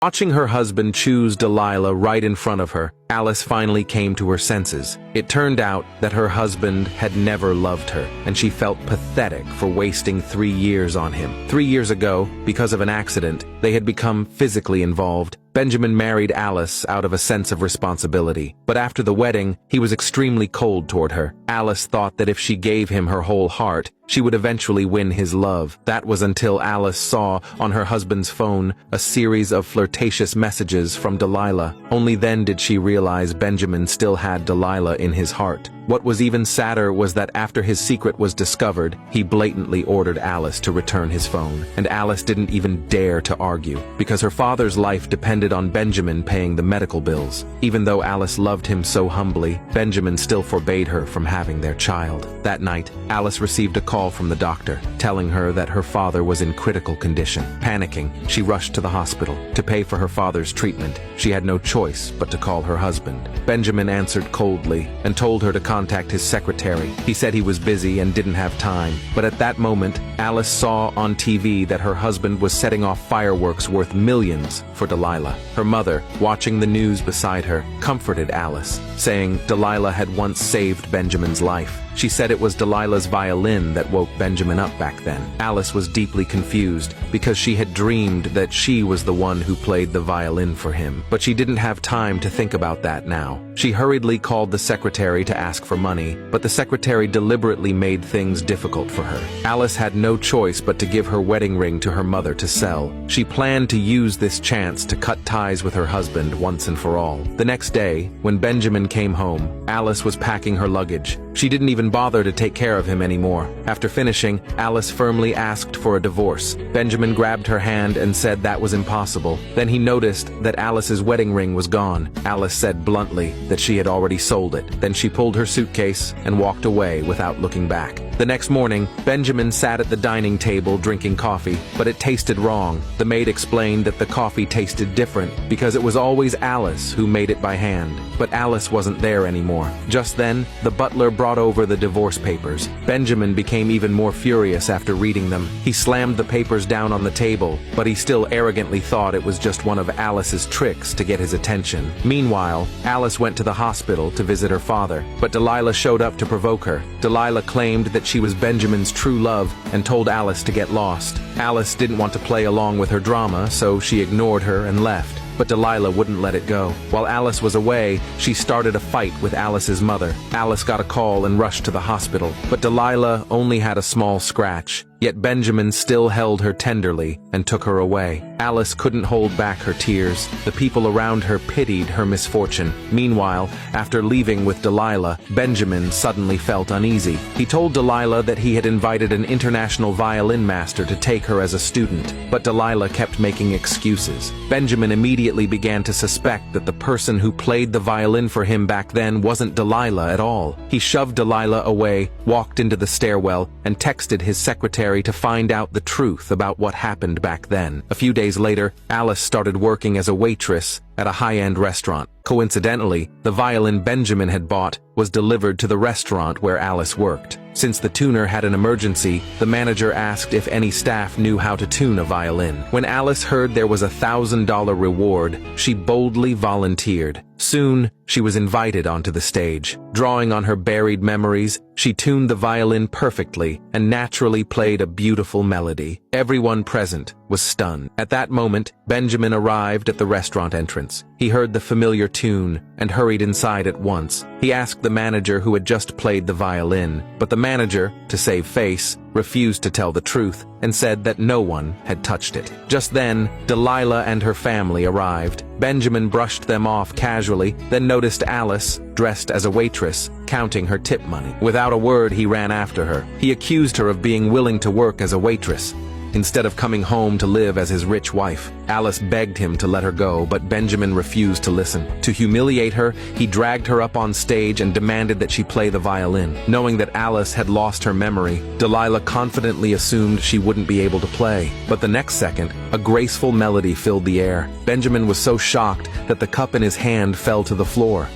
Watching her husband choose Delilah right in front of her, Alice finally came to her senses. It turned out that her husband had never loved her, and she felt pathetic for wasting 3 years on him. 3 years ago, because of an accident, they had become physically involved. Benjamin married Alice out of a sense of responsibility, but after the wedding, he was extremely cold toward her. Alice thought that if she gave him her whole heart, she would eventually win his love. That was until Alice saw on her husband's phone a series of flirtatious messages from Delilah. Only then did she realize Benjamin still had Delilah in his heart. What was even sadder was that after his secret was discovered, he blatantly ordered Alice to return his phone. And Alice didn't even dare to argue, because her father's life depended on Benjamin paying the medical bills. Even though Alice loved him so humbly, Benjamin still forbade her from having their child. That night, Alice received a call from the doctor, telling her that her father was in critical condition. Panicking, she rushed to the hospital. To pay for her father's treatment, she had no choice but to call her husband. Benjamin answered coldly and told her to contact his secretary. He said he was busy and didn't have time. But at that moment, Alice saw on TV that her husband was setting off fireworks worth millions for Delilah. Her mother, watching the news beside her, comforted Alice, saying Delilah had once saved Benjamin's life. She said it was Delilah's violin that woke Benjamin up back then. Alice was deeply confused because she had dreamed that she was the one who played the violin for him. But she didn't have time to think about that now. She hurriedly called the secretary to ask for money, but the secretary deliberately made things difficult for her. Alice had no choice but to give her wedding ring to her mother to sell. She planned to use this chance to cut ties with her husband once and for all. The next day, when Benjamin came home, Alice was packing her luggage. She didn't even bother to take care of him anymore. After finishing, Alice firmly asked for a divorce. Benjamin grabbed her hand and said that was impossible. Then he noticed that Alice's wedding ring was gone. Alice said bluntly that she had already sold it. Then she pulled her suitcase and walked away without looking back. The next morning, Benjamin sat at the dining table drinking coffee, but it tasted wrong. The maid explained that the coffee tasted different because it was always Alice who made it by hand. But Alice wasn't there anymore. Just then, the butler brought over the divorce papers. Benjamin became even more furious after reading them. He slammed the papers down on the table, but he still arrogantly thought it was just one of Alice's tricks to get his attention. Meanwhile, Alice went to the hospital to visit her father, but Delilah showed up to provoke her. Delilah claimed that she was Benjamin's true love and told Alice to get lost. Alice didn't want to play along with her drama, so she ignored her and left. But Delilah wouldn't let it go. While Alice was away, she started a fight with Alice's mother. Alice got a call and rushed to the hospital, but Delilah only had a small scratch. Yet Benjamin still held her tenderly and took her away. Alice couldn't hold back her tears. The people around her pitied her misfortune. Meanwhile, after leaving with Delilah, Benjamin suddenly felt uneasy. He told Delilah that he had invited an international violin master to take her as a student, but Delilah kept making excuses. Benjamin immediately began to suspect that the person who played the violin for him back then wasn't Delilah at all. He shoved Delilah away, walked into the stairwell, and texted his secretary to find out the truth about what happened back then. A few days later, Alice started working as a waitress at a high-end restaurant. Coincidentally, the violin Benjamin had bought was delivered to the restaurant where Alice worked. Since the tuner had an emergency, the manager asked if any staff knew how to tune a violin. When Alice heard there was a $1,000 reward, she boldly volunteered. Soon, she was invited onto the stage. Drawing on her buried memories, she tuned the violin perfectly and naturally played a beautiful melody. Everyone present was stunned. At that moment, Benjamin arrived at the restaurant entrance. He heard the familiar tune and hurried inside at once. He asked the manager who had just played the violin, but the manager, to save face, refused to tell the truth and said that no one had touched it. Just then, Delilah and her family arrived. Benjamin brushed them off casually, then noticed Alice, dressed as a waitress, counting her tip money. Without a word, he ran after her. He accused her of being willing to work as a waitress instead of coming home to live as his rich wife. Alice begged him to let her go, but Benjamin refused to listen. To humiliate her, he dragged her up on stage and demanded that she play the violin. Knowing that Alice had lost her memory, Delilah confidently assumed she wouldn't be able to play. But the next second, a graceful melody filled the air. Benjamin was so shocked that the cup in his hand fell to the floor.